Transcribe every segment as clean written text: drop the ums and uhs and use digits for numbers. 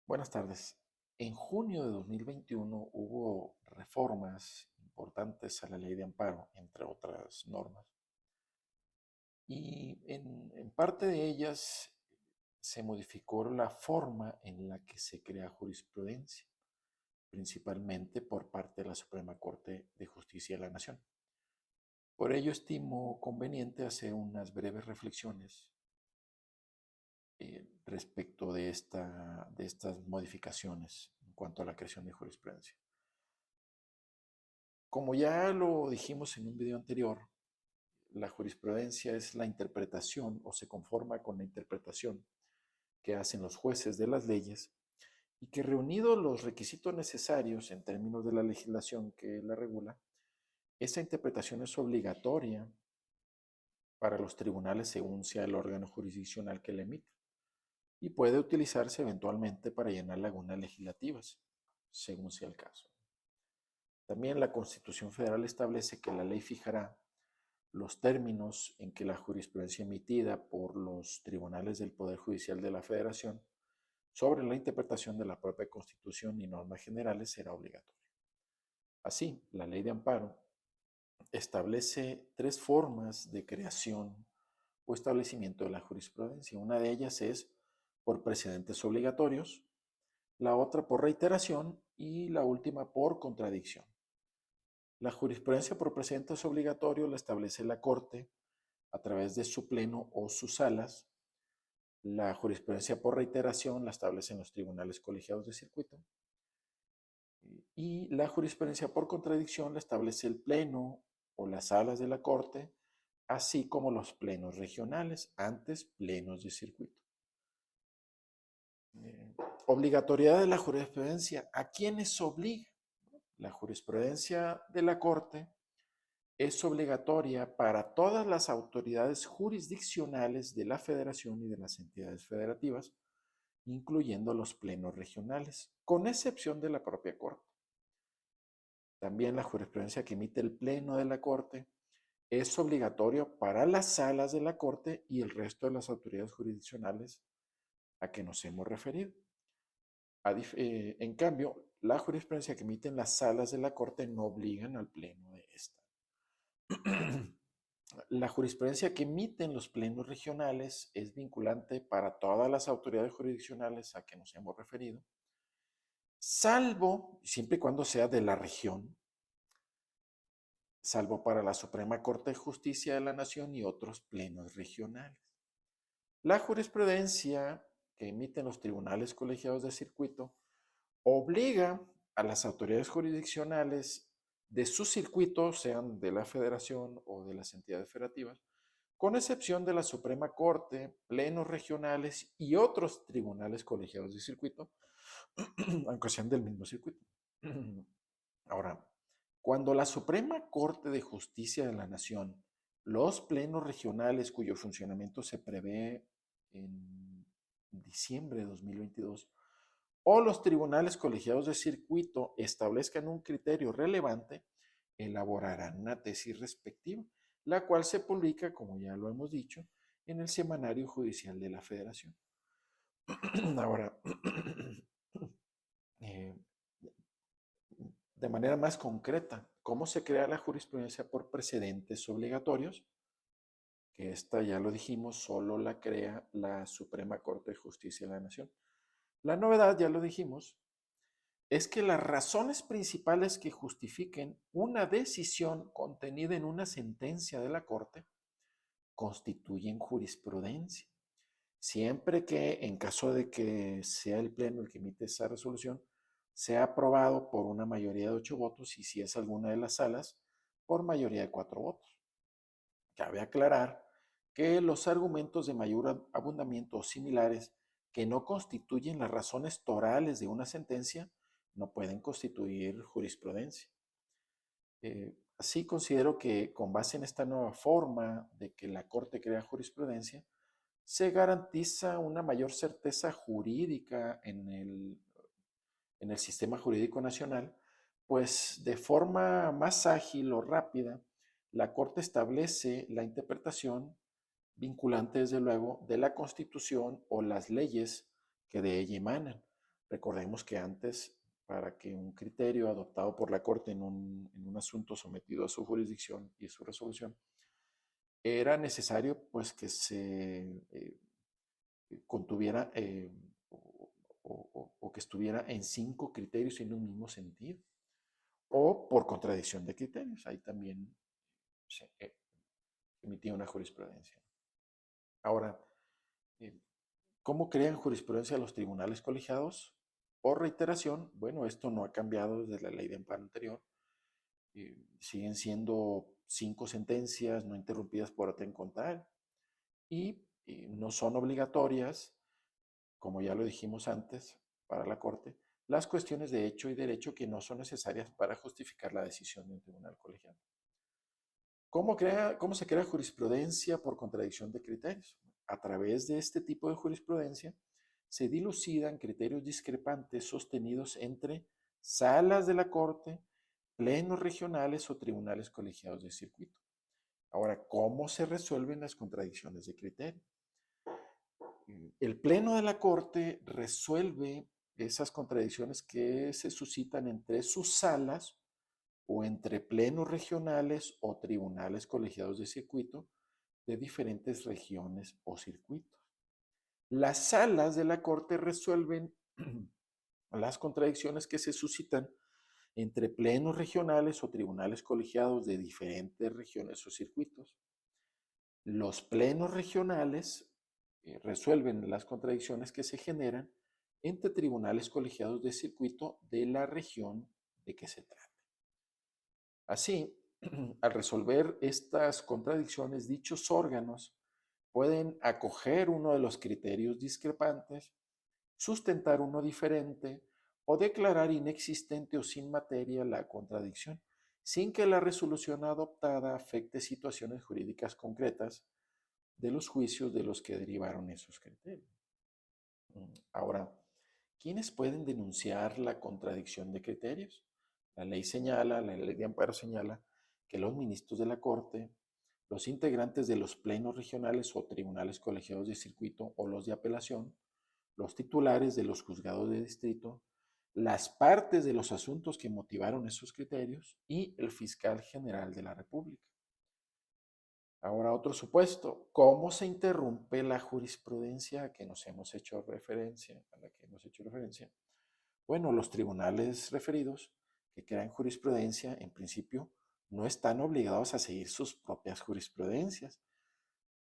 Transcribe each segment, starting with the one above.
Buenas tardes. En junio de 2021 hubo reformas importantes a la ley de amparo, entre otras normas, y en parte de ellas se modificó la forma en la que se crea jurisprudencia, principalmente por parte de la Suprema Corte de Justicia de la Nación. Por ello estimo conveniente hacer unas breves reflexiones respecto de estas modificaciones en cuanto a la creación de jurisprudencia. Como ya lo dijimos en un video anterior, la jurisprudencia es la interpretación o se conforma con la interpretación que hacen los jueces de las leyes y que reunidos los requisitos necesarios en términos de la legislación que la regula, esa interpretación es obligatoria para los tribunales según sea el órgano jurisdiccional que la emita y puede utilizarse eventualmente para llenar lagunas legislativas, según sea el caso. También la Constitución Federal establece que la ley fijará los términos en que la jurisprudencia emitida por los tribunales del Poder Judicial de la Federación sobre la interpretación de la propia Constitución y normas generales será obligatoria. Así, la ley de amparo establece tres formas de creación o establecimiento de la jurisprudencia. Una de ellas es por precedentes obligatorios, la otra por reiteración y la última por contradicción. La jurisprudencia por precedentes obligatorios la establece la Corte a través de su pleno o sus salas. La jurisprudencia por reiteración la establecen los tribunales colegiados de circuito. Y la jurisprudencia por contradicción la establece el pleno o las salas de la Corte, así como los plenos regionales, antes plenos de circuito. Obligatoriedad de la jurisprudencia. ¿A quiénes obliga? La jurisprudencia de la Corte es obligatoria para todas las autoridades jurisdiccionales de la Federación y de las entidades federativas, incluyendo los plenos regionales, con excepción de la propia Corte. También la jurisprudencia que emite el pleno de la Corte es obligatorio para las salas de la Corte y el resto de las autoridades jurisdiccionales a que nos hemos referido. En cambio, la jurisprudencia que emiten las salas de la Corte no obligan al pleno de esta. La jurisprudencia que emiten los plenos regionales es vinculante para todas las autoridades jurisdiccionales a que nos hemos referido, salvo, siempre y cuando sea de la región, salvo para la Suprema Corte de Justicia de la Nación y otros plenos regionales. La jurisprudencia que emiten los tribunales colegiados de circuito obliga a las autoridades jurisdiccionales de su circuito, sean de la federación o de las entidades federativas, con excepción de la Suprema Corte, plenos regionales y otros tribunales colegiados de circuito, aunque sean del mismo circuito. Ahora, cuando la Suprema Corte de Justicia de la Nación, los plenos regionales cuyo funcionamiento se prevé en diciembre de 2022, o los tribunales colegiados de circuito establezcan un criterio relevante, elaborarán una tesis respectiva, la cual se publica, como ya lo hemos dicho, en el Semanario Judicial de la Federación. Ahora, eh, de manera más concreta, ¿cómo se crea la jurisprudencia por precedentes obligatorios? Que esta, ya lo dijimos, solo la crea la Suprema Corte de Justicia de la Nación. La novedad, ya lo dijimos, es que las razones principales que justifiquen una decisión contenida en una sentencia de la Corte constituyen jurisprudencia, siempre que, en caso de que sea el Pleno el que emite esa resolución, sea aprobado por una mayoría de 8 votos y si es alguna de las salas, por mayoría de 4 votos. Cabe aclarar que los argumentos de mayor abundamiento o similares que no constituyen las razones torales de una sentencia no pueden constituir jurisprudencia. Así considero que con base en esta nueva forma de que la Corte crea jurisprudencia, se garantiza una mayor certeza jurídica en el sistema jurídico nacional, pues de forma más ágil o rápida, la Corte establece la interpretación vinculante, desde luego, de la Constitución o las leyes que de ella emanan, Recordemos que antes, para que un criterio adoptado por la Corte en un asunto sometido a su jurisdicción y su resolución, era necesario pues que se contuviera o que estuviera en 5 criterios en un mismo sentido, o por contradicción de criterios. Ahí también se emitía una jurisprudencia. Ahora, eh, ¿cómo crean jurisprudencia los tribunales colegiados? Por reiteración, bueno, esto no ha cambiado desde la ley de amparo anterior. Siguen siendo 5 sentencias no interrumpidas por orden contrario y no son obligatorias, como ya lo dijimos antes, para la Corte, las cuestiones de hecho y derecho que no son necesarias para justificar la decisión de un tribunal colegiado. ¿Cómo se crea jurisprudencia por contradicción de criterios? A través de este tipo de jurisprudencia se dilucidan criterios discrepantes sostenidos entre salas de la Corte, plenos regionales o tribunales colegiados de circuito. Ahora, ¿cómo se resuelven las contradicciones de criterio? El Pleno de la Corte resuelve esas contradicciones que se suscitan entre sus salas o entre plenos regionales o tribunales colegiados de circuito de diferentes regiones o circuitos. Las salas de la Corte resuelven las contradicciones que se suscitan entre plenos regionales o tribunales colegiados de diferentes regiones o circuitos. Los plenos regionales resuelven las contradicciones que se generan entre tribunales colegiados de circuito de la región de que se trata. Así, al resolver estas contradicciones, dichos órganos pueden acoger uno de los criterios discrepantes, sustentar uno diferente o declarar inexistente o sin materia la contradicción, sin que la resolución adoptada afecte situaciones jurídicas concretas de los juicios de los que derivaron esos criterios. Ahora, ¿quiénes pueden denunciar la contradicción de criterios? La ley de amparo señala que los ministros de la Corte, los integrantes de los plenos regionales o tribunales colegiados de circuito o los de apelación, los titulares de los juzgados de distrito, las partes de los asuntos que motivaron esos criterios y el fiscal general de la República. Ahora, otro supuesto, ¿cómo se interrumpe la jurisprudencia a la que hemos hecho referencia? Bueno, los tribunales referidos que crean jurisprudencia, en principio, no están obligados a seguir sus propias jurisprudencias,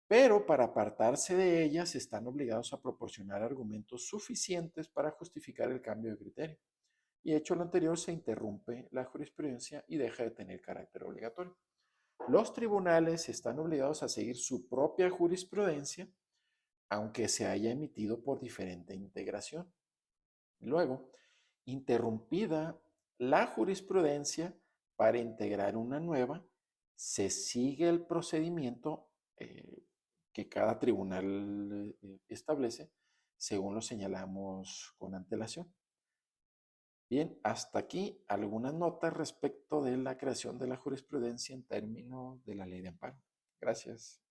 pero para apartarse de ellas están obligados a proporcionar argumentos suficientes para justificar el cambio de criterio. Y hecho lo anterior, se interrumpe la jurisprudencia y deja de tener carácter obligatorio. Los tribunales están obligados a seguir su propia jurisprudencia, aunque se haya emitido por diferente integración. Luego, interrumpida la jurisprudencia para integrar una nueva, se sigue el procedimiento que cada tribunal establece, según lo señalamos con antelación. Bien, hasta aquí algunas notas respecto de la creación de la jurisprudencia en términos de la ley de amparo. Gracias.